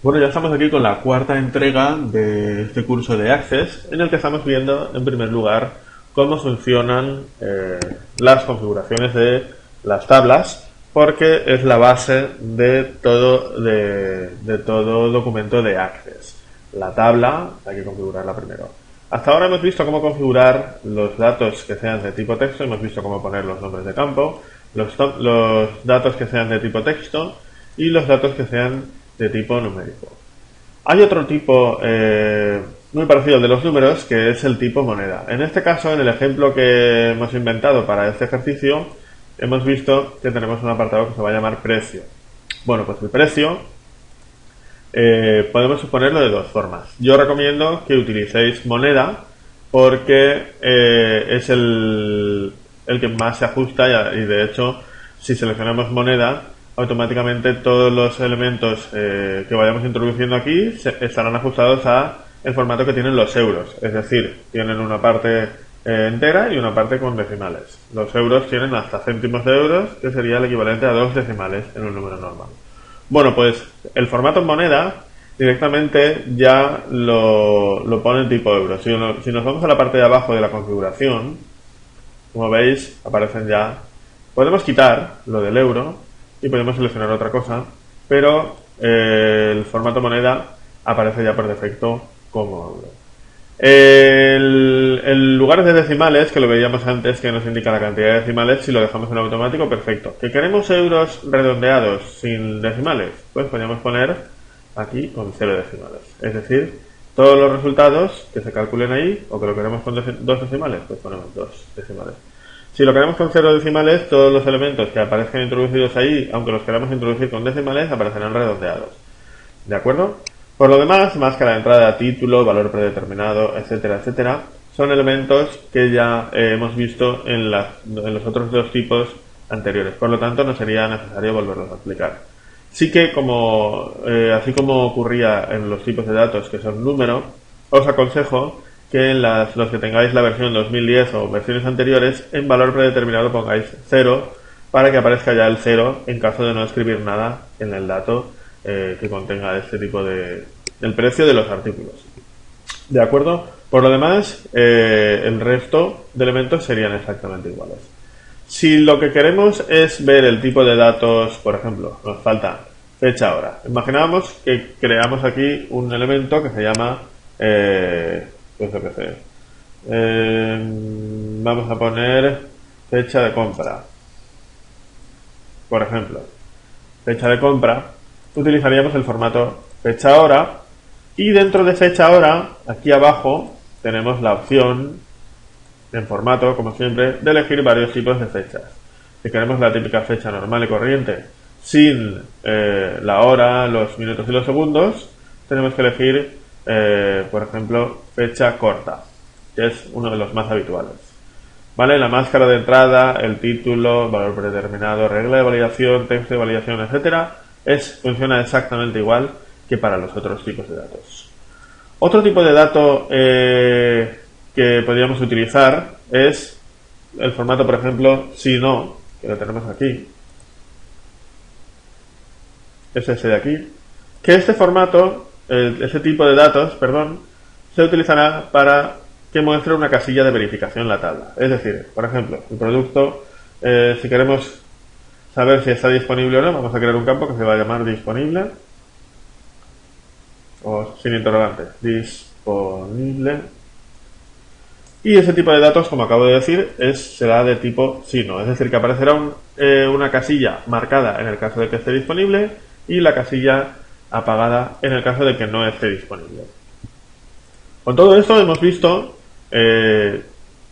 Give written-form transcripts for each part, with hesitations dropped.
Bueno, ya estamos aquí con la cuarta entrega de este curso de Access, en el que estamos viendo, en primer lugar, cómo funcionan las configuraciones de las tablas, porque es la base de todo documento de Access. La tabla hay que configurarla primero. Hasta ahora hemos visto cómo configurar los datos que sean de tipo texto, hemos visto cómo poner los nombres de campo, los datos que sean de tipo texto y los datos que sean de tipo numérico. Hay otro tipo muy parecido al de los números, que es el tipo moneda. En este caso, en el ejemplo que hemos inventado para este ejercicio, hemos visto que tenemos un apartado que se va a llamar precio. Bueno, pues el precio podemos suponerlo de dos formas. Yo recomiendo que utilicéis moneda porque es el que más se ajusta y de hecho, si seleccionamos moneda, automáticamente todos los elementos que vayamos introduciendo aquí estarán ajustados a el formato que tienen los euros. Es decir, tienen una parte entera y una parte con decimales. Los euros tienen hasta céntimos de euros, que sería el equivalente a 2 decimales en un número normal. Bueno, pues el formato en moneda directamente ya lo pone en tipo euro. Si nos vamos a la parte de abajo de la configuración, como veis, aparecen ya. Podemos quitar lo del euro y podemos seleccionar otra cosa, pero el formato moneda aparece ya por defecto como euro. El lugar de decimales, que lo veíamos antes, que nos indica la cantidad de decimales, si lo dejamos en automático, perfecto. ¿Que queremos euros redondeados sin decimales? Pues podríamos poner aquí con 0 decimales. Es decir, todos los resultados que se calculen ahí, o que lo queremos con 2 decimales, pues ponemos 2 decimales. Si lo queremos con 0 decimales, todos los elementos que aparezcan introducidos ahí, aunque los queramos introducir con decimales, aparecerán redondeados. ¿De acuerdo? Por lo demás, máscara de entrada, título, valor predeterminado, etcétera, etcétera, son elementos que ya hemos visto en los otros dos tipos anteriores. Por lo tanto, no sería necesario volverlos a aplicar. Sí que, así como ocurría en los tipos de datos que son número, os aconsejo que en los que tengáis la versión 2010 o versiones anteriores, en valor predeterminado pongáis 0 para que aparezca ya el 0 en caso de no escribir nada en el dato que contenga este tipo el precio de los artículos. ¿De acuerdo? Por lo demás, el resto de elementos serían exactamente iguales. Si lo que queremos es ver el tipo de datos, por ejemplo, nos falta fecha hora. Imaginamos que creamos aquí un elemento que se llama pues lo que sé. Vamos a poner fecha de compra. Por ejemplo, fecha de compra, utilizaríamos el formato fecha hora y dentro de fecha hora, aquí abajo, tenemos la opción en formato, como siempre, de elegir varios tipos de fechas. Si queremos la típica fecha normal y corriente, sin la hora, los minutos y los segundos, tenemos que elegir, por ejemplo, fecha corta, que es uno de los más habituales. ¿Vale? La máscara de entrada, el título, valor predeterminado, regla de validación, texto de validación, etcétera, funciona exactamente igual que para los otros tipos de datos. Otro tipo de dato que podríamos utilizar es el formato, por ejemplo, si no, que lo tenemos aquí, es ese de aquí, que este formato, ese tipo de datos, perdón, se utilizará para que muestre una casilla de verificación en la tabla. Es decir, por ejemplo, el producto, si queremos saber si está disponible o no, vamos a crear un campo que se va a llamar disponible, o sin interrogante, disponible. Y ese tipo de datos, como acabo de decir, será de tipo sí/no, es decir, que aparecerá una casilla marcada en el caso de que esté disponible y la casilla apagada en el caso de que no esté disponible. Con todo esto hemos visto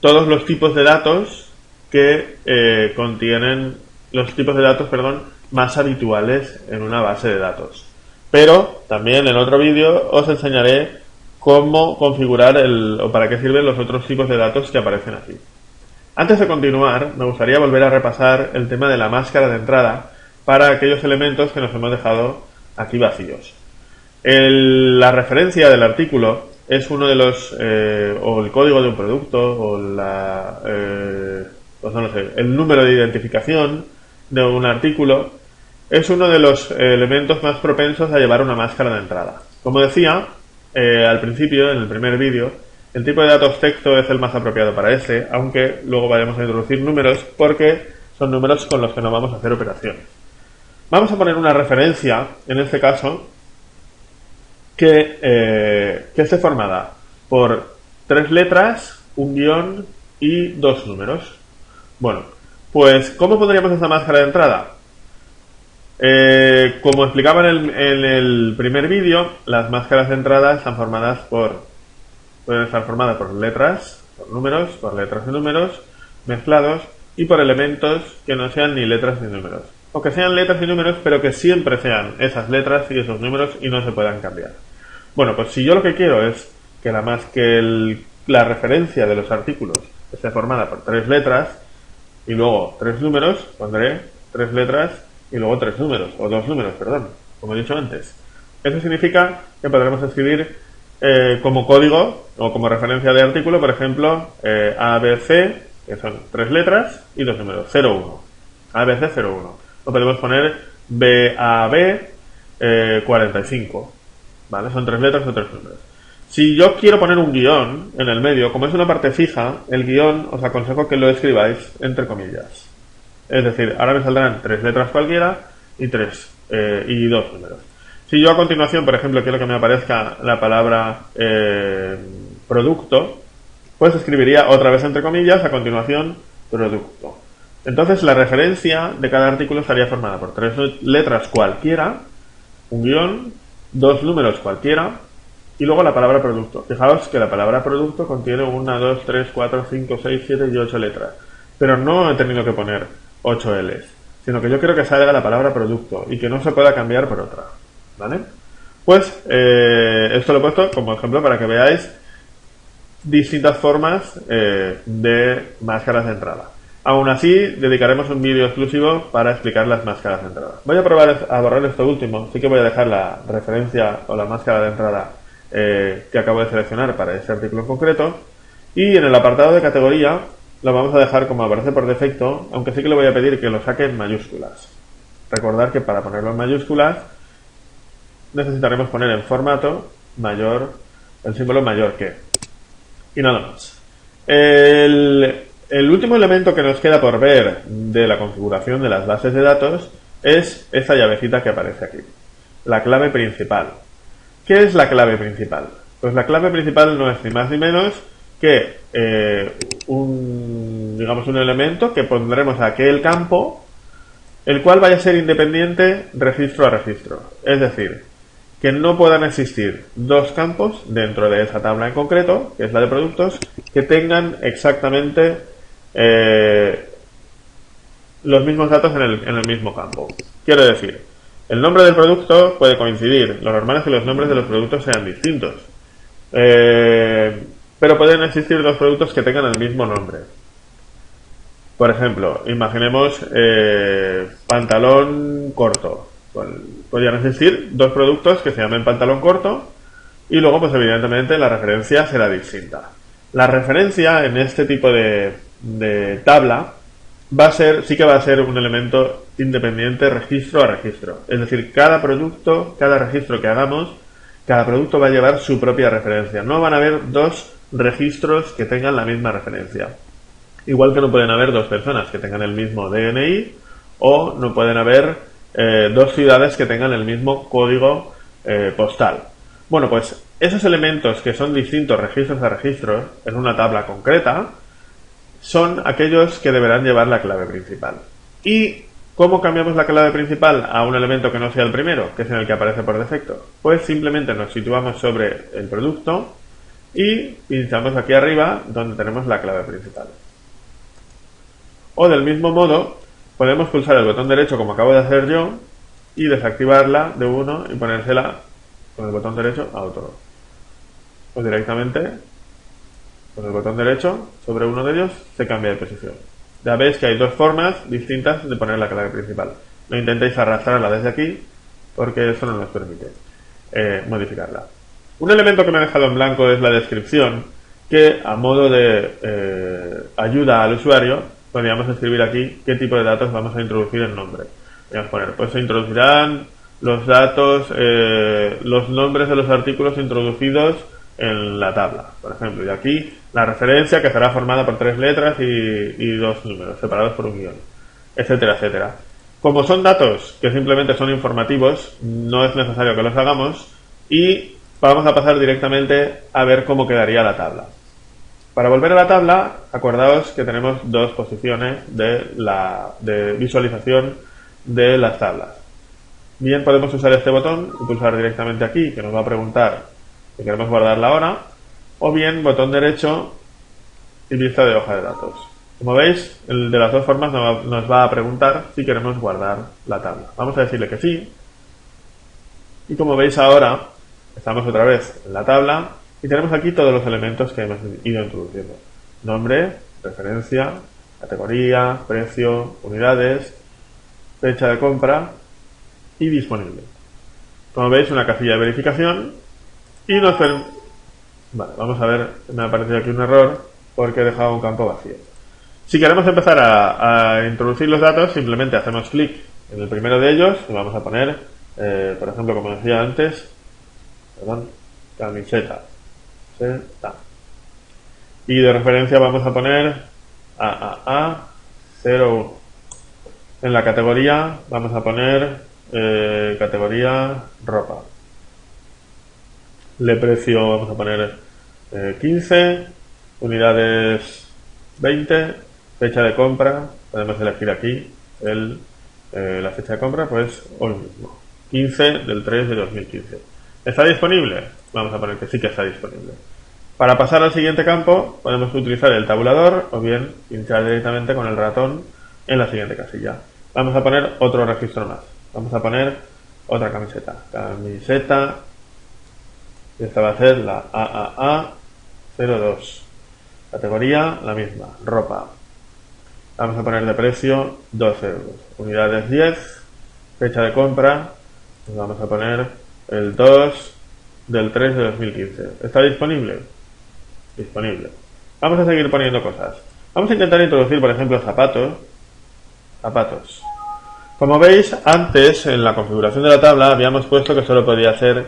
todos los tipos de datos que contienen los tipos de datos, más habituales en una base de datos. Pero también en otro vídeo os enseñaré cómo configurar o para qué sirven los otros tipos de datos que aparecen aquí. Antes de continuar, me gustaría volver a repasar el tema de la máscara de entrada para aquellos elementos que nos hemos dejado aquí vacíos. La referencia del artículo es uno de los o el código de un producto o pues no lo sé, el número de identificación de un artículo es uno de los elementos más propensos a llevar una máscara de entrada. Como decía al principio, en el primer vídeo, el tipo de datos texto es el más apropiado para ese, aunque luego vayamos a introducir números porque son números con los que no vamos a hacer operaciones. Vamos a poner una referencia, en este caso, que esté formada por 3 letras, un guión y 2 números. Bueno, pues ¿cómo pondríamos esa máscara de entrada? Como explicaba en el primer vídeo, las máscaras de entrada pueden estar formadas por letras, por números, por letras y números mezclados y por elementos que no sean ni letras ni números. O que sean letras y números, pero que siempre sean esas letras y esos números y no se puedan cambiar. Bueno, pues si yo lo que quiero es que la referencia de los artículos esté formada por 3 letras y luego 3 números, pondré 3 letras y luego 3 números, o 2 números, perdón, como he dicho antes. Eso significa que podremos escribir como código o como referencia de artículo, por ejemplo, ABC, que son 3 letras y 2 números, 01. ABC 01. O podemos poner BAB 45. ¿Vale? Son 3 letras o 3 números. Si yo quiero poner un guión en el medio, como es una parte fija, el guión os aconsejo que lo escribáis entre comillas. Es decir, ahora me saldrán 3 letras cualquiera y 2 números. Si yo a continuación, por ejemplo, quiero que me aparezca la palabra producto, pues escribiría otra vez entre comillas, a continuación, producto. Entonces la referencia de cada artículo estaría formada por 3 letras cualquiera, un guión, 2 números cualquiera y luego la palabra producto. Fijaos que la palabra producto contiene 1, 2, 3, 4, 5, 6, 7 y 8 letras. Pero no he tenido que poner 8 L's, sino que yo quiero que salga la palabra producto y que no se pueda cambiar por otra. ¿Vale? Pues esto lo he puesto como ejemplo para que veáis distintas formas de máscaras de entrada. Aún así, dedicaremos un vídeo exclusivo para explicar las máscaras de entrada. Voy a probar a borrar esto último, sí que voy a dejar la referencia o la máscara de entrada que acabo de seleccionar para este artículo en concreto. Y en el apartado de categoría lo vamos a dejar como aparece por defecto, aunque sí que le voy a pedir que lo saque en mayúsculas. Recordad que para ponerlo en mayúsculas necesitaremos poner en formato mayor, el símbolo mayor que. Y nada más. El último elemento que nos queda por ver de la configuración de las bases de datos es esta llavecita que aparece aquí, la clave principal. ¿Qué es la clave principal? Pues la clave principal no es ni más ni menos que un elemento que pondremos a aquel campo, el cual vaya a ser independiente registro a registro. Es decir, que no puedan existir 2 campos dentro de esa tabla en concreto, que es la de productos, que tengan exactamente los mismos datos en el mismo campo. Quiero decir, el nombre del producto puede coincidir. Lo normal es que los nombres de los productos sean distintos. Pero pueden existir 2 productos que tengan el mismo nombre. Por ejemplo, imaginemos pantalón corto. Podrían existir 2 productos que se llamen pantalón corto y luego, pues evidentemente, la referencia será distinta. La referencia en este tipo de tabla sí que va a ser un elemento independiente registro a registro. Es decir, cada registro que hagamos, cada producto va a llevar su propia referencia. No van a haber 2 registros que tengan la misma referencia. Igual que no pueden haber 2 personas que tengan el mismo DNI o no pueden haber 2 ciudades que tengan el mismo código postal. Bueno, pues esos elementos que son distintos registros a registros en una tabla concreta son aquellos que deberán llevar la clave principal. ¿Y cómo cambiamos la clave principal a un elemento que no sea el primero, que es en el que aparece por defecto? Pues simplemente nos situamos sobre el producto y pinchamos aquí arriba donde tenemos la clave principal. O del mismo modo, podemos pulsar el botón derecho como acabo de hacer yo y desactivarla de uno y ponérsela con el botón derecho a otro. O directamente con el botón derecho sobre uno de ellos se cambia de posición. Ya veis que hay 2 formas distintas de poner la clave principal. No intentéis arrastrarla desde aquí porque eso no nos permite modificarla. Un elemento que me ha dejado en blanco es la descripción, que a modo de ayuda al usuario podríamos escribir aquí qué tipo de datos vamos a introducir en nombre. Podríamos poner, pues se introducirán los datos, los nombres de los artículos introducidos en la tabla, por ejemplo, y aquí la referencia, que estará formada por 3 letras y 2 números separados por un guión, etcétera, etcétera. Como son datos que simplemente son informativos, no es necesario que los hagamos y vamos a pasar directamente a ver cómo quedaría la tabla. Para volver a la tabla, acordaos que tenemos dos posiciones de visualización de las tablas. Bien, podemos usar este botón y pulsar directamente aquí, que nos va a preguntar si queremos guardarla ahora, o bien botón derecho y vista de hoja de datos. Como veis, el de las dos formas nos va a preguntar si queremos guardar la tabla. Vamos a decirle que sí. Y como veis ahora, estamos otra vez en la tabla y tenemos aquí todos los elementos que hemos ido introduciendo. Nombre, referencia, categoría, precio, unidades, fecha de compra y disponible. Como veis, una casilla de verificación y nos permite... Vale, vamos a ver, me ha aparecido aquí un error porque he dejado un campo vacío. Si queremos empezar a introducir los datos, simplemente hacemos clic en el primero de ellos y vamos a poner, por ejemplo, como decía antes, camiseta. Y de referencia vamos a poner AAA01. En la categoría vamos a poner categoría ropa. De precio vamos a poner 15, unidades 20, fecha de compra, podemos elegir aquí la fecha de compra, pues hoy mismo, 15 del 3 de 2015. ¿Está disponible? Vamos a poner que sí que está disponible. Para pasar al siguiente campo podemos utilizar el tabulador o bien pinchar directamente con el ratón en la siguiente casilla. Vamos a poner otro registro más. Vamos a poner otra camiseta. Camiseta. Y esta va a ser la AAA02. Categoría la misma, ropa. Vamos a poner de precio 2 euros. Unidades 10. Fecha de compra. Pues vamos a poner el 2 del 3 de 2015. ¿Está disponible? Disponible. Vamos a seguir poniendo cosas. Vamos a intentar introducir, por ejemplo, zapatos. Como veis, antes en la configuración de la tabla habíamos puesto que solo podía ser,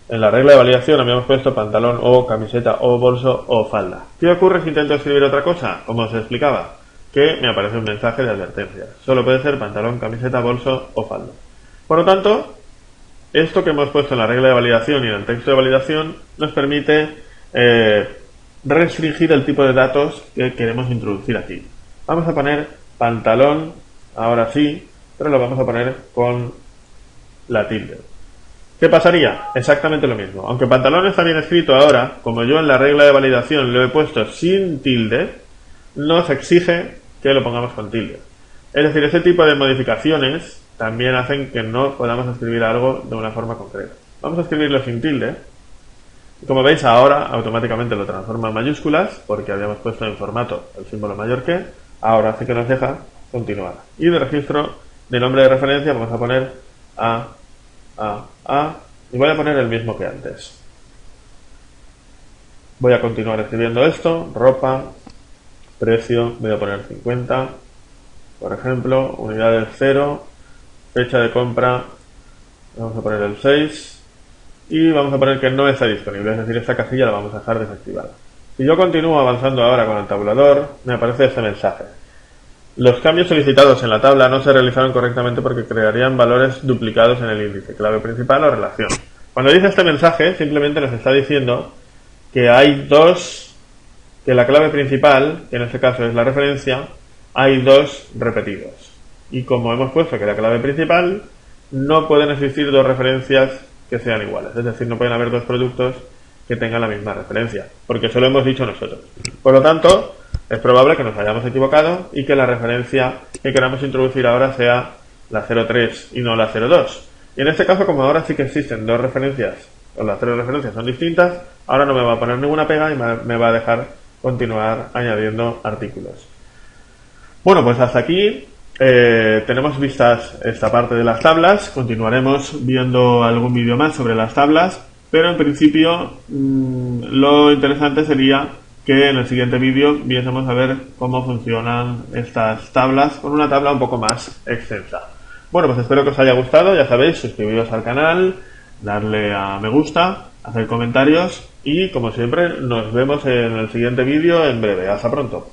en la regla de validación habíamos puesto pantalón o camiseta o bolso o falda. ¿Qué ocurre si intento escribir otra cosa? Como os explicaba, que me aparece un mensaje de advertencia. Solo puede ser pantalón, camiseta, bolso o falda. Por lo tanto, esto que hemos puesto en la regla de validación y en el texto de validación nos permite restringir el tipo de datos que queremos introducir aquí. Vamos a poner pantalón, ahora sí, pero lo vamos a poner con la tilde. ¿Qué pasaría? Exactamente lo mismo. Aunque pantalón está bien escrito ahora, como yo en la regla de validación lo he puesto sin tilde, nos exige que lo pongamos con tilde. Es decir, ese tipo de modificaciones también hacen que no podamos escribir algo de una forma concreta. Vamos a escribirlo sin tilde. Y como veis ahora automáticamente lo transforma en mayúsculas porque habíamos puesto en formato el símbolo mayor que. Ahora sí que nos deja continuar. Y de registro de nombre de referencia vamos a poner A. Y voy a poner el mismo que antes. Voy a continuar escribiendo esto. Ropa. Precio. Voy a poner 50. Por ejemplo. Unidades 0. Fecha de compra. Vamos a poner el 6. Y vamos a poner que no está disponible. Es decir, esta casilla la vamos a dejar desactivada. Si yo continúo avanzando ahora con el tabulador, me aparece este mensaje. Los cambios solicitados en la tabla no se realizaron correctamente porque crearían valores duplicados en el índice, clave principal o relación. Cuando dice este mensaje, simplemente nos está diciendo que hay que la clave principal, que en este caso es la referencia, hay dos repetidos. Y como hemos puesto que la clave principal, no pueden existir dos referencias que sean iguales. Es decir, no pueden haber dos productos que tengan la misma referencia, porque eso lo hemos dicho nosotros. Por lo tanto, es probable que nos hayamos equivocado y que la referencia que queramos introducir ahora sea la 03 y no la 02. Y en este caso, como ahora sí que existen dos referencias, o las tres referencias son distintas, ahora no me va a poner ninguna pega y me va a dejar continuar añadiendo artículos. Bueno, pues hasta aquí tenemos vistas esta parte de las tablas. Continuaremos viendo algún vídeo más sobre las tablas, pero en principio lo interesante sería que en el siguiente vídeo viésemos a ver cómo funcionan estas tablas con una tabla un poco más extensa. Bueno, pues espero que os haya gustado, ya sabéis, suscribiros al canal, darle a me gusta, hacer comentarios y como siempre nos vemos en el siguiente vídeo en breve. Hasta pronto.